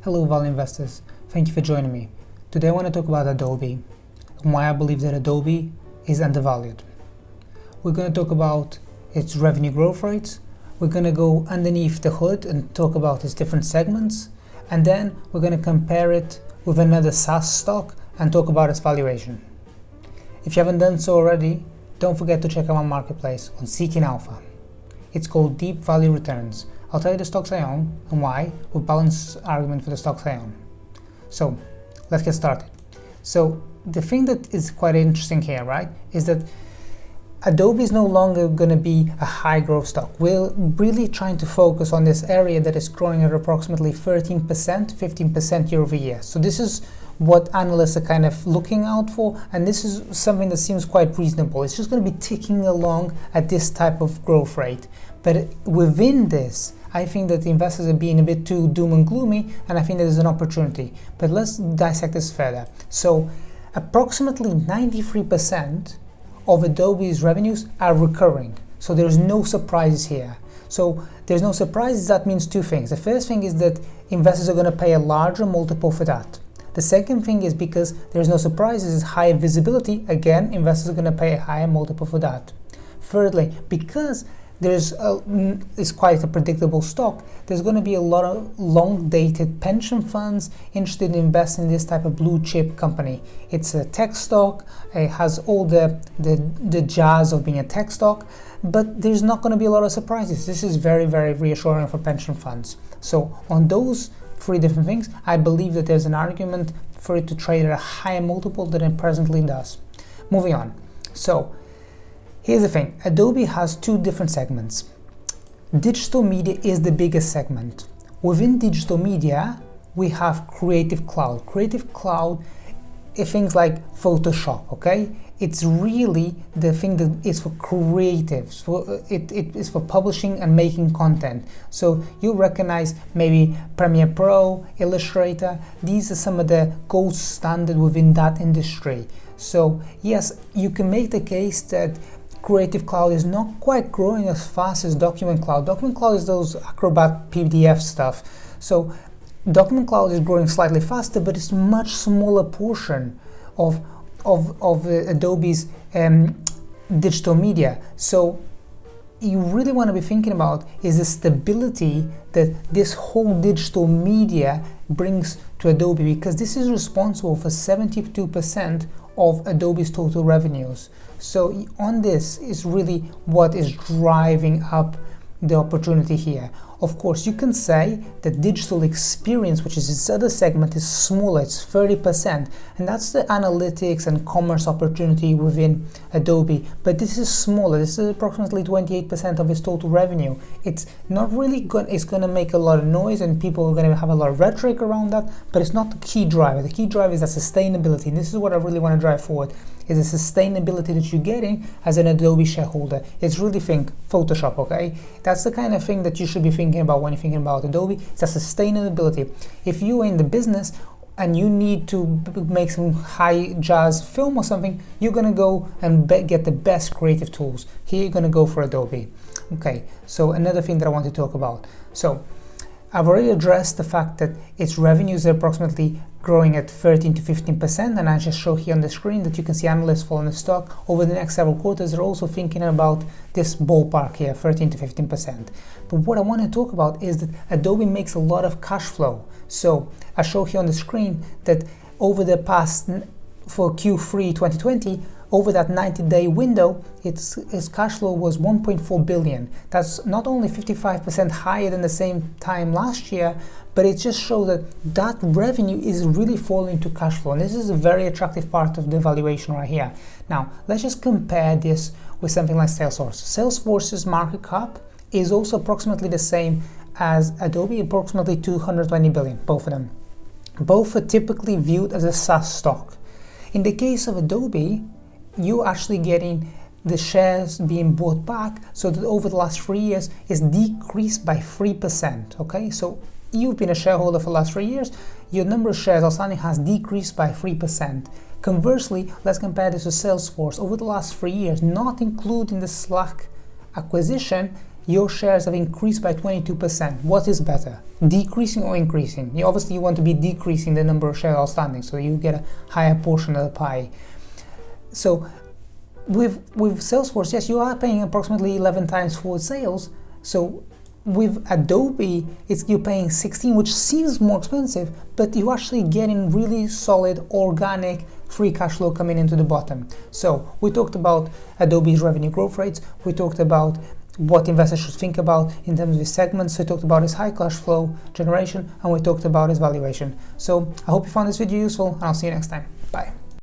Hello value investors, thank you for joining me. Today I want to talk about Adobe and why I believe that Adobe is undervalued. We're going to talk about its revenue growth rates, we're going to go underneath the hood and talk about its different segments, and then we're going to compare it with another SaaS stock and talk about its valuation. If you haven't done so already, don't forget to check out my marketplace on Seeking Alpha. It's called Deep Value Returns. I'll tell you the stocks I own and why, with balanced argument for the stocks I own. So let's get started. So the thing that is quite interesting here, right, is that Adobe is no longer going to be a high growth stock. We're really trying to focus on this area that is growing at approximately 13%, 15% year over year. So this is what analysts are kind of looking out for, and this is something that seems quite reasonable. It's just going to be ticking along at this type of growth rate. But within this, I think that the investors are being a bit too doom and gloomy, and I think there's an opportunity. But let's dissect this further. So approximately 93% of Adobe's revenues are recurring. So there's no surprises here. So there's no surprises. That means two things. The first thing is that investors are going to pay a larger multiple for that. The second thing is because there's no surprises, is higher visibility. Again, investors are going to pay a higher multiple for that. Thirdly, because it's quite a predictable stock, there's going to be a lot of long-dated pension funds interested in investing in this type of blue chip company. It's a tech stock, it has all the jazz of being a tech stock, but there's not going to be a lot of surprises. This is very, very reassuring for pension funds. So on those three different things, I believe that there's an argument for it to trade at a higher multiple than it presently does. Moving on. So here's the thing. Adobe has two different segments. Digital media is the biggest segment. Within digital media, we have Creative Cloud. Creative Cloud is things like Photoshop, okay? It's really the thing that is for creatives. It is for publishing and making content. So you recognize maybe Premiere Pro, Illustrator. These are some of the gold standard within that industry. So yes, you can make the case that Creative Cloud is not quite growing as fast as Document Cloud. Document Cloud is those Acrobat PDF stuff. So Document Cloud is growing slightly faster, but it's a much smaller portion of Adobe's digital media. So you really want to be thinking about is the stability that this whole digital media brings to Adobe, because this is responsible for 72% of Adobe's total revenues. So on this is really what is driving up the opportunity here. Of course, you can say that digital experience, which is its other segment, is smaller, it's 30%, and that's the analytics and commerce opportunity within Adobe. But this is smaller, this is approximately 28% of its total revenue. It's not really good, it's going to make a lot of noise and people are going to have a lot of rhetoric around that, but it's not the key driver. The key driver is that sustainability, and this is what I really want to drive forward, is the sustainability that you're getting as an Adobe shareholder. It's really think Photoshop, okay? That's the kind of thing that you should be thinking about when you're thinking about Adobe. It's a sustainability. If you're in the business and you need to make some high jazz film or something, you're gonna go and get the best creative tools. Here you're gonna go for Adobe. Okay, so another thing that I want to talk about. So I've already addressed the fact that its revenues are approximately growing at 13 to 15%, and I just show here on the screen that you can see analysts following the stock over the next several quarters are also thinking about this ballpark here, 13 to 15%. But what I want to talk about is that Adobe makes a lot of cash flow. So I show here on the screen that over the past, for Q3 2020, over that 90-day window, its cash flow was 1.4 billion. That's not only 55% higher than the same time last year, but it just shows that revenue is really falling to cash flow. And this is a very attractive part of the valuation right here. Now, let's just compare this with something like Salesforce. Salesforce's market cap is also approximately the same as Adobe, approximately 220 billion, both of them. Both are typically viewed as a SaaS stock. In the case of Adobe, you're actually getting the shares being bought back, so that over the last 3 years is decreased by 3%. Okay, so you've been a shareholder for the last 3 years, your number of shares outstanding has decreased by 3%. Conversely, let's compare this to Salesforce. Over the last 3 years, not including the Slack acquisition, your shares have increased by 22%. What is better, decreasing or increasing? You want to be decreasing the number of shares outstanding, so you get a higher portion of the pie. So with Salesforce, yes, you are paying approximately 11 times forward sales. So with Adobe, you're paying 16, which seems more expensive, but you're actually getting really solid organic free cash flow coming into the bottom. So we talked about Adobe's revenue growth rates. We talked about what investors should think about in terms of his segments. So we talked about his high cash flow generation, and we talked about his valuation. So I hope you found this video useful, and I'll see you next time.